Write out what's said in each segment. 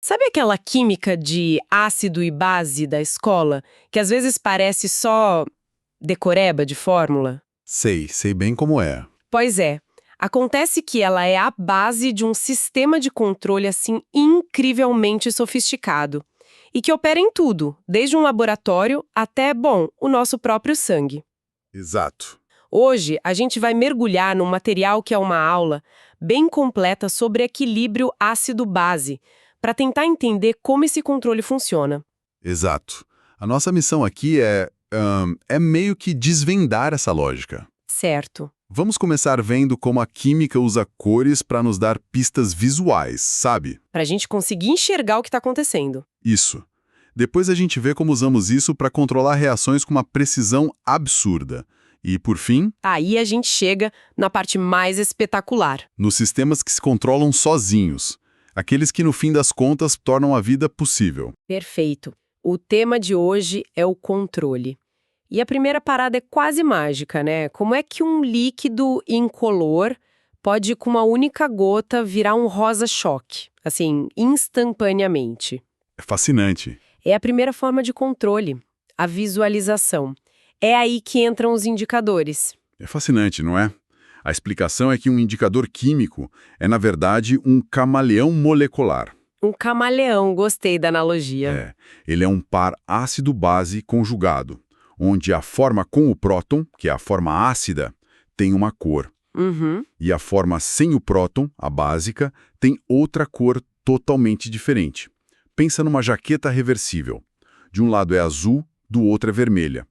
Sabe aquela química de ácido e base da escola, que às vezes parece só decoreba de fórmula? Sei bem como é. Pois é. Acontece que ela é a base de um sistema de controle assim incrivelmente sofisticado e que opera em tudo, desde um laboratório até, bom, o nosso próprio sangue. Exato. Hoje, a gente vai mergulhar num material que é uma aula bem completa sobre equilíbrio ácido-base, para tentar entender como esse controle funciona. Exato. A nossa missão aqui é meio que desvendar essa lógica. Certo. Vamos começar vendo como a química usa cores para nos dar pistas visuais, sabe? Para a gente conseguir enxergar o que está acontecendo. Isso. Depois a gente vê como usamos isso para controlar reações com uma precisão absurda. E, por fim, Aí a gente chega na parte mais espetacular. nos sistemas que se controlam sozinhos. Aqueles que, no fim das contas, tornam a vida possível. Perfeito. O tema de hoje é o controle. E a primeira parada é quase mágica, né? Como é que um líquido incolor pode, com uma única gota, virar um rosa-choque? Assim, instantaneamente. É fascinante. É a primeira forma de controle, a visualização. É aí que entram os indicadores. É fascinante, não é? A explicação é que um indicador químico é, na verdade, um camaleão molecular. Um camaleão, gostei da analogia. Ele é um par ácido-base conjugado, onde a forma com o próton, que é a forma ácida, tem uma cor. Uhum. E a forma sem o próton, a básica, tem outra cor totalmente diferente. Pensa numa jaqueta reversível. De um lado é azul, do outro é vermelha.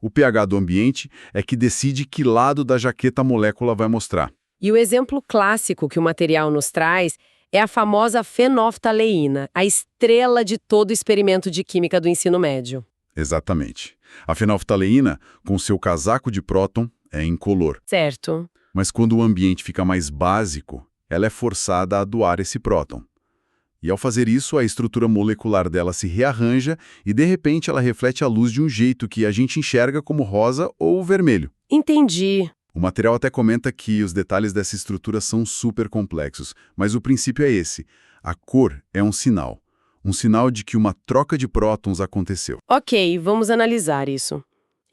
O pH do ambiente é que decide que lado da jaqueta a molécula vai mostrar. E o exemplo clássico que o material nos traz é a famosa fenolftaleína, a estrela de todo experimento de química do ensino médio. Exatamente. A fenolftaleína, com seu casaco de próton, é incolor. Certo. Mas quando o ambiente fica mais básico, ela é forçada a doar esse próton. E ao fazer isso, a estrutura molecular dela se rearranja e, de repente, ela reflete a luz de um jeito que a gente enxerga como rosa ou vermelho. Entendi. O material até comenta que os detalhes dessa estrutura são super complexos, mas o princípio é esse. A cor é um sinal. Um sinal de que uma troca de prótons aconteceu. Ok, vamos analisar isso.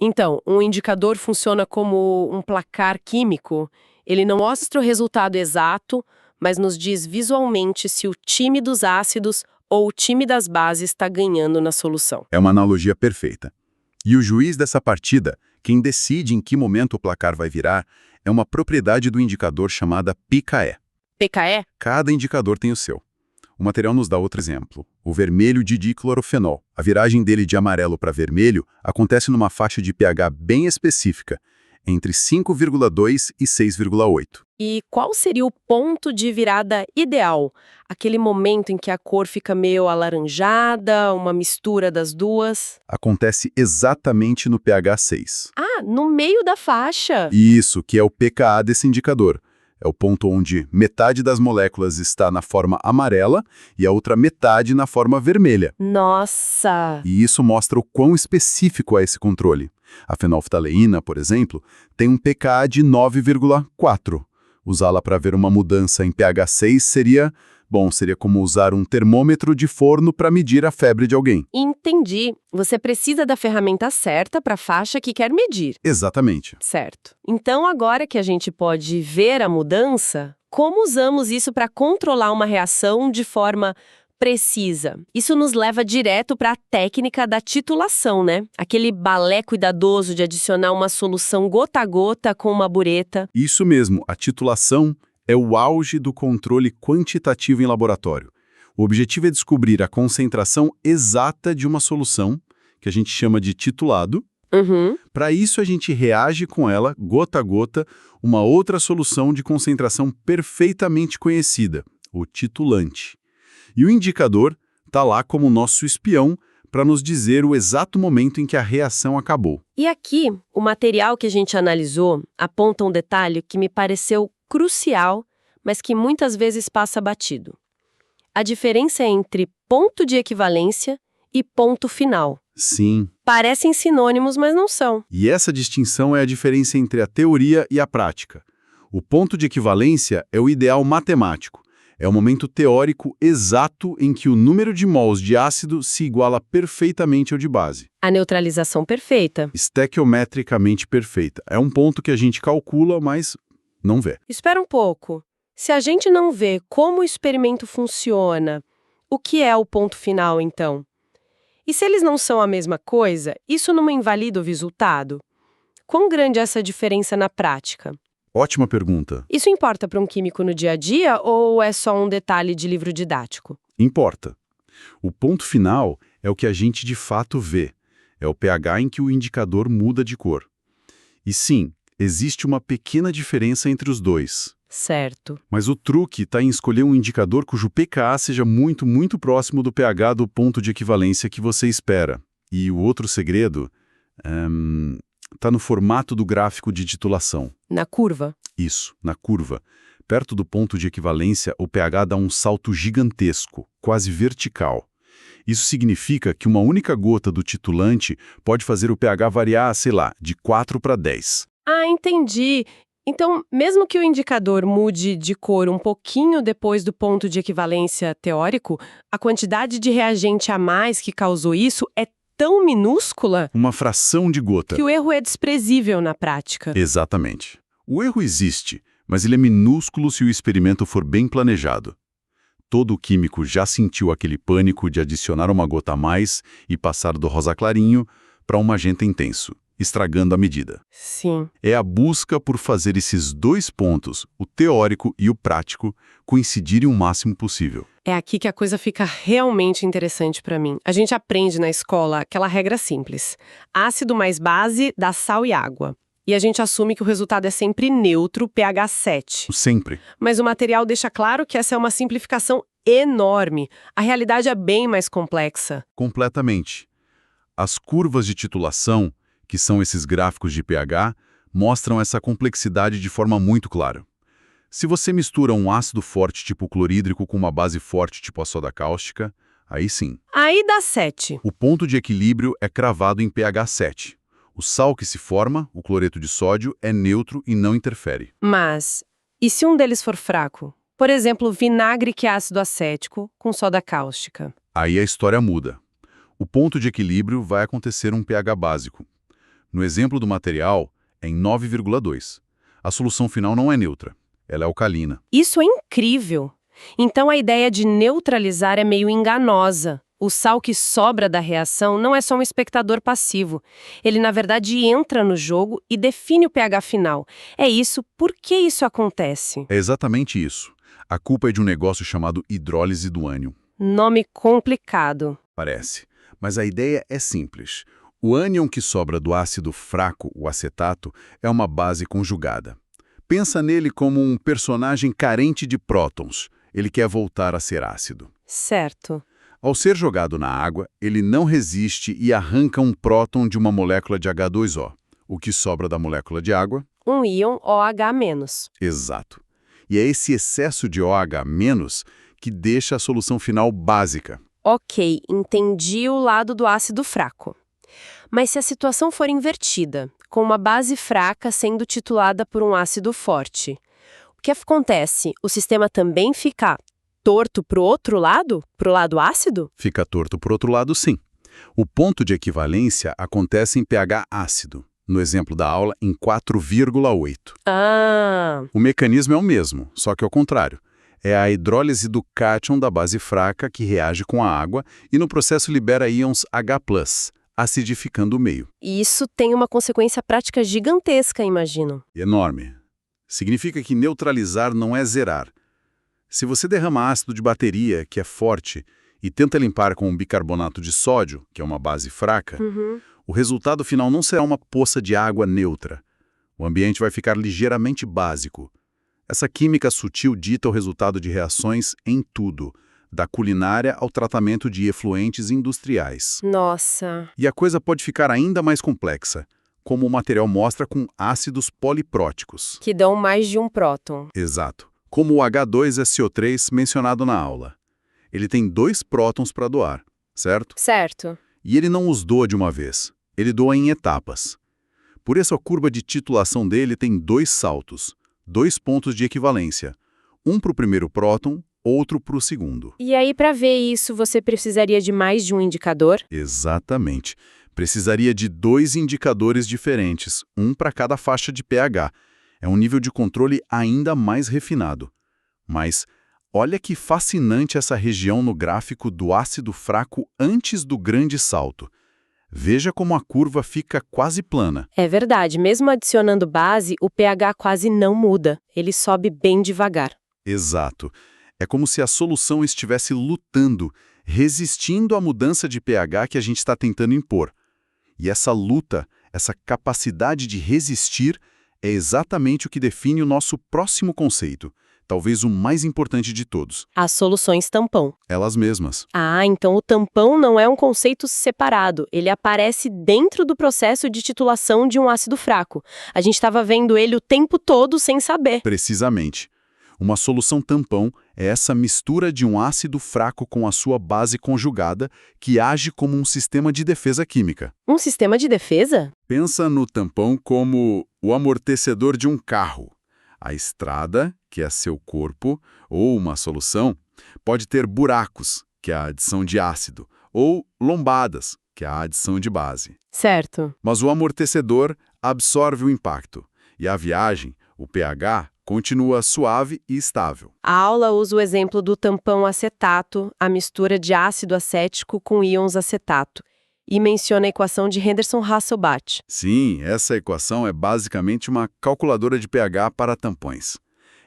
Então, um indicador funciona como um placar químico. Ele não mostra o resultado exato, mas nos diz visualmente se o time dos ácidos ou o time das bases está ganhando na solução. É uma analogia perfeita. E o juiz dessa partida, quem decide em que momento o placar vai virar, é uma propriedade do indicador chamada pKe. PKE? Cada indicador tem o seu. O material nos dá outro exemplo. O vermelho de diclorofenol. A viragem dele de amarelo para vermelho acontece numa faixa de pH bem específica, entre 5,2 e 6,8. E qual seria o ponto de virada ideal? Aquele momento em que a cor fica meio alaranjada, uma mistura das duas? Acontece exatamente no pH 6. Ah, no meio da faixa! Isso, que é o pKa desse indicador. É o ponto onde metade das moléculas está na forma amarela e a outra metade na forma vermelha. Nossa! E isso mostra o quão específico é esse controle. A fenolftaleína, por exemplo, tem um pKa de 9,4. Usá-la para ver uma mudança em pH 6 seria como usar um termômetro de forno para medir a febre de alguém. Entendi. Você precisa da ferramenta certa para a faixa que quer medir. Exatamente. Certo. Então, agora que a gente pode ver a mudança, como usamos isso para controlar uma reação de forma precisa? Isso nos leva direto para a técnica da titulação, né? Aquele balé cuidadoso de adicionar uma solução gota a gota com uma bureta. Isso mesmo, a titulação é o auge do controle quantitativo em laboratório. O objetivo é descobrir a concentração exata de uma solução, que a gente chama de titulado. Para isso, a gente reage com ela, gota a gota, uma outra solução de concentração perfeitamente conhecida, o titulante. E o indicador está lá como nosso espião para nos dizer o exato momento em que a reação acabou. E aqui, o material que a gente analisou aponta um detalhe que me pareceu crucial, mas que muitas vezes passa batido. A diferença entre ponto de equivalência e ponto final. Sim. Parecem sinônimos, mas não são. E essa distinção é a diferença entre a teoria e a prática. O ponto de equivalência é o ideal matemático. É o momento teórico exato em que o número de mols de ácido se iguala perfeitamente ao de base. A neutralização perfeita. Estequiometricamente perfeita. É um ponto que a gente calcula, mas não vê. Espera um pouco. Se a gente não vê como o experimento funciona, o que é o ponto final, então? E se eles não são a mesma coisa, isso não invalida o resultado? Quão grande é essa diferença na prática? Ótima pergunta. Isso importa para um químico no dia a dia ou é só um detalhe de livro didático? Importa. O ponto final é o que a gente de fato vê. É o pH em que o indicador muda de cor. E sim, existe uma pequena diferença entre os dois. Certo. Mas o truque está em escolher um indicador cujo pKa seja muito, muito próximo do pH do ponto de equivalência que você espera. E o outro segredo está no formato do gráfico de titulação. Na curva? Isso, na curva. Perto do ponto de equivalência, o pH dá um salto gigantesco, quase vertical. Isso significa que uma única gota do titulante pode fazer o pH variar, sei lá, de 4 para 10. Ah, entendi. Então, mesmo que o indicador mude de cor um pouquinho depois do ponto de equivalência teórico, a quantidade de reagente a mais que causou isso é tão minúscula Uma fração de gota. que o erro é desprezível na prática. Exatamente. O erro existe, mas ele é minúsculo se o experimento for bem planejado. Todo químico já sentiu aquele pânico de adicionar uma gota a mais e passar do rosa clarinho para um magenta intenso, estragando a medida. Sim. É a busca por fazer esses dois pontos, o teórico e o prático, coincidirem o máximo possível. É aqui que a coisa fica realmente interessante para mim. A gente aprende na escola aquela regra simples. Ácido mais base dá sal e água. E a gente assume que o resultado é sempre neutro, pH 7. Sempre. Mas o material deixa claro que essa é uma simplificação enorme. A realidade é bem mais complexa. Completamente. As curvas de titulação, que são esses gráficos de pH, mostram essa complexidade de forma muito clara. Se você mistura um ácido forte tipo clorídrico com uma base forte tipo a soda cáustica, aí sim. Aí dá 7. O ponto de equilíbrio é cravado em pH 7. O sal que se forma, o cloreto de sódio, é neutro e não interfere. Mas, e se um deles for fraco? Por exemplo, vinagre que é ácido acético com soda cáustica. Aí a história muda. O ponto de equilíbrio vai acontecer um pH básico. No exemplo do material, é em 9,2. A solução final não é neutra, ela é alcalina. Isso é incrível! Então a ideia de neutralizar é meio enganosa. O sal que sobra da reação não é só um espectador passivo. Ele, na verdade, entra no jogo e define o pH final. É isso. Por que isso acontece? É exatamente isso. A culpa é de um negócio chamado hidrólise do ânion. Nome complicado. Parece. Mas a ideia é simples. O ânion que sobra do ácido fraco, o acetato, é uma base conjugada. Pensa nele como um personagem carente de prótons. Ele quer voltar a ser ácido. Certo. Ao ser jogado na água, ele não resiste e arranca um próton de uma molécula de H2O. O que sobra da molécula de água? Um íon OH-. Exato. E é esse excesso de OH- que deixa a solução final básica. Ok, entendi o lado do ácido fraco. Mas se a situação for invertida, com uma base fraca sendo titulada por um ácido forte, o que acontece? O sistema também fica torto para o outro lado? Para o lado ácido? Fica torto por outro lado, sim. O ponto de equivalência acontece em pH ácido. No exemplo da aula, em 4,8. Ah, O mecanismo é o mesmo, só que ao contrário. É a hidrólise do cátion da base fraca que reage com a água e no processo libera íons H+, acidificando o meio. e isso tem uma consequência prática gigantesca, imagino. Enorme. Significa que neutralizar não é zerar. Se você derrama ácido de bateria, que é forte, e tenta limpar com um bicarbonato de sódio, que é uma base fraca, o resultado final não será uma poça de água neutra. O ambiente vai ficar ligeiramente básico. Essa química sutil dita o resultado de reações em tudo, da culinária ao tratamento de efluentes industriais. Nossa. E a coisa pode ficar ainda mais complexa, como o material mostra com ácidos polipróticos. Que dão mais de um próton. Exato. Como o H2SO3 mencionado na aula. Ele tem 2 prótons para doar, certo? Certo. E ele não os doa de uma vez. Ele doa em etapas. Por isso a curva de titulação dele tem 2 saltos, 2 pontos de equivalência. Um para o primeiro próton, outro para o segundo. E aí, para ver isso, você precisaria de mais de um indicador? Exatamente. Precisaria de 2 indicadores diferentes, um para cada faixa de pH. É um nível de controle ainda mais refinado. Mas olha que fascinante essa região no gráfico do ácido fraco antes do grande salto. Veja como a curva fica quase plana. É verdade, mesmo adicionando base, o pH quase não muda. Ele sobe bem devagar. Exato. É como se a solução estivesse lutando, resistindo à mudança de pH que a gente está tentando impor. E essa luta, essa capacidade de resistir, é exatamente o que define o nosso próximo conceito, talvez o mais importante de todos. As soluções tampão. Elas mesmas. Ah, então o tampão não é um conceito separado. Ele aparece dentro do processo de titulação de um ácido fraco. A gente estava vendo ele o tempo todo sem saber. Precisamente. Uma solução tampão é essa mistura de um ácido fraco com a sua base conjugada que age como um sistema de defesa química. Um sistema de defesa? Pensa no tampão como o amortecedor de um carro. A estrada, que é seu corpo, ou uma solução, pode ter buracos, que é a adição de ácido, ou lombadas, que é a adição de base. Certo. Mas o amortecedor absorve o impacto, e a viagem, o pH, continua suave e estável. A aula usa o exemplo do tampão acetato, a mistura de ácido acético com íons acetato, e menciona a equação de Henderson-Hasselbalch. Sim, essa equação é basicamente uma calculadora de pH para tampões.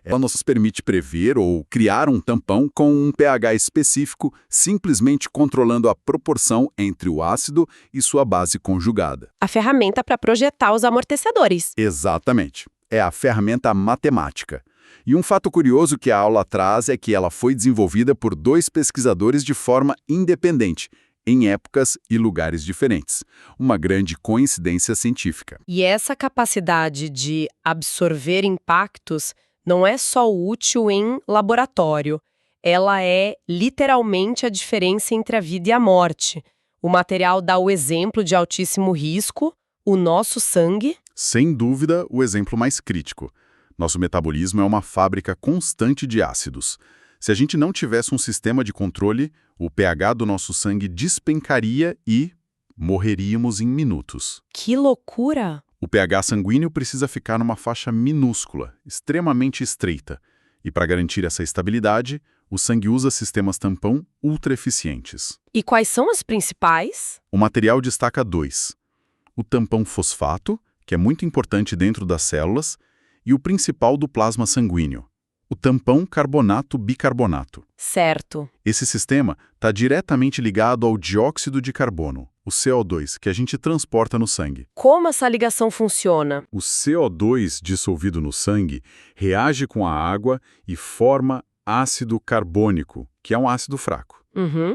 Ela nos permite prever ou criar um tampão com um pH específico, simplesmente controlando a proporção entre o ácido e sua base conjugada. A ferramenta para projetar os amortecedores. Exatamente. É a ferramenta matemática. E um fato curioso que a aula traz é que ela foi desenvolvida por 2 pesquisadores de forma independente, em épocas e lugares diferentes. Uma grande coincidência científica. E essa capacidade de absorver impactos não é só útil em laboratório. Ela é literalmente a diferença entre a vida e a morte. O material dá o exemplo de altíssimo risco, o nosso sangue. Sem dúvida, o exemplo mais crítico. Nosso metabolismo é uma fábrica constante de ácidos. Se a gente não tivesse um sistema de controle, o pH do nosso sangue despencaria e morreríamos em minutos. Que loucura! O pH sanguíneo precisa ficar numa faixa minúscula, extremamente estreita. E para garantir essa estabilidade, o sangue usa sistemas tampão ultra eficientes. E quais são as principais? O material destaca 2. O tampão fosfato, que é muito importante dentro das células, e o principal do plasma sanguíneo, o tampão carbonato-bicarbonato. Certo. Esse sistema está diretamente ligado ao dióxido de carbono, o CO2, que a gente transporta no sangue. Como essa ligação funciona? O CO2 dissolvido no sangue reage com a água e forma ácido carbônico, que é um ácido fraco.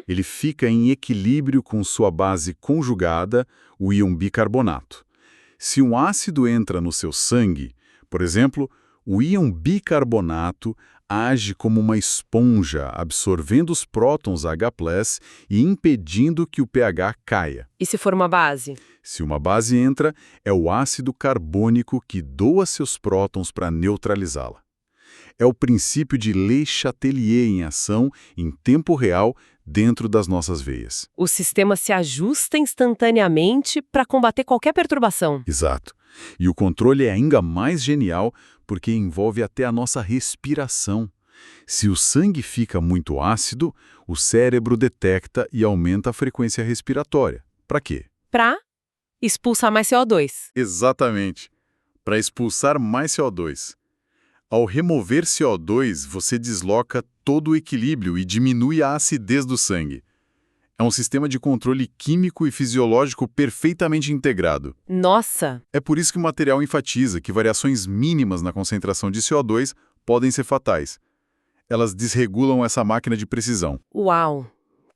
Ele fica em equilíbrio com sua base conjugada, o íon bicarbonato. Se um ácido entra no seu sangue, por exemplo, o íon bicarbonato age como uma esponja, absorvendo os prótons H+ e impedindo que o pH caia. E se for uma base? Se uma base entra, é o ácido carbônico que doa seus prótons para neutralizá-la. É o princípio de Le Chatelier em ação, em tempo real, dentro das nossas veias. O sistema se ajusta instantaneamente para combater qualquer perturbação. Exato. E o controle é ainda mais genial porque envolve até a nossa respiração. Se o sangue fica muito ácido, o cérebro detecta e aumenta a frequência respiratória. Para quê? Para expulsar mais CO2. Exatamente. Para expulsar mais CO2. Ao remover CO2, você desloca todo o equilíbrio e diminui a acidez do sangue. É um sistema de controle químico e fisiológico perfeitamente integrado. Nossa! É por isso que o material enfatiza que variações mínimas na concentração de CO2 podem ser fatais. Elas desregulam essa máquina de precisão. Uau!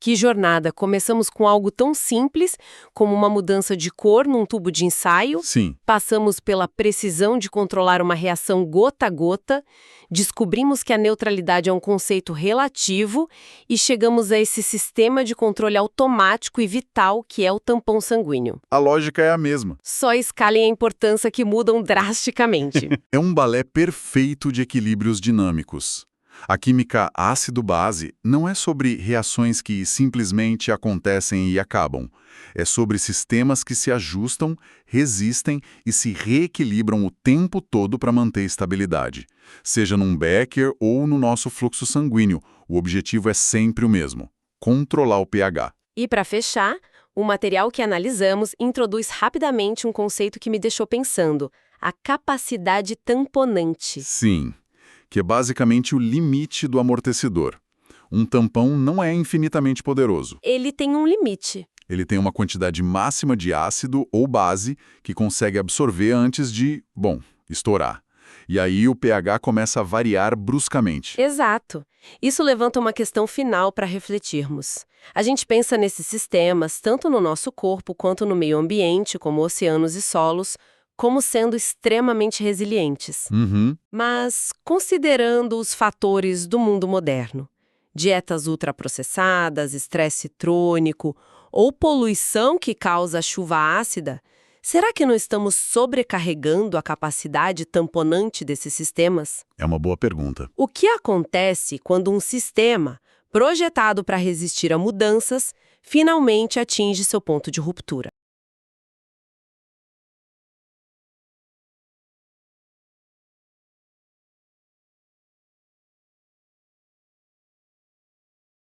Que jornada! Começamos com algo tão simples como uma mudança de cor num tubo de ensaio. Sim. Passamos pela precisão de controlar uma reação gota a gota, descobrimos que a neutralidade é um conceito relativo e chegamos a esse sistema de controle automático e vital que é o tampão sanguíneo. A lógica é a mesma. Só a escala e a importância que mudam drasticamente. É um balé perfeito de equilíbrios dinâmicos. A química ácido-base não é sobre reações que simplesmente acontecem e acabam. É sobre sistemas que se ajustam, resistem e se reequilibram o tempo todo para manter estabilidade. Seja num Becker ou no nosso fluxo sanguíneo, o objetivo é sempre o mesmo: controlar o pH. E para fechar, o material que analisamos introduz rapidamente um conceito que me deixou pensando: a capacidade tamponante. Sim, que é basicamente o limite do amortecedor. Um tampão não é infinitamente poderoso. Ele tem um limite. Ele tem uma quantidade máxima de ácido ou base que consegue absorver antes de, bom, estourar. E aí o pH começa a variar bruscamente. Exato. Isso levanta uma questão final para refletirmos. A gente pensa nesses sistemas, tanto no nosso corpo quanto no meio ambiente, como oceanos e solos, como sendo extremamente resilientes. Uhum. Mas, considerando os fatores do mundo moderno, dietas ultraprocessadas, estresse crônico ou poluição que causa chuva ácida, será que não estamos sobrecarregando a capacidade tamponante desses sistemas? É uma boa pergunta. O que acontece quando um sistema, projetado para resistir a mudanças, finalmente atinge seu ponto de ruptura?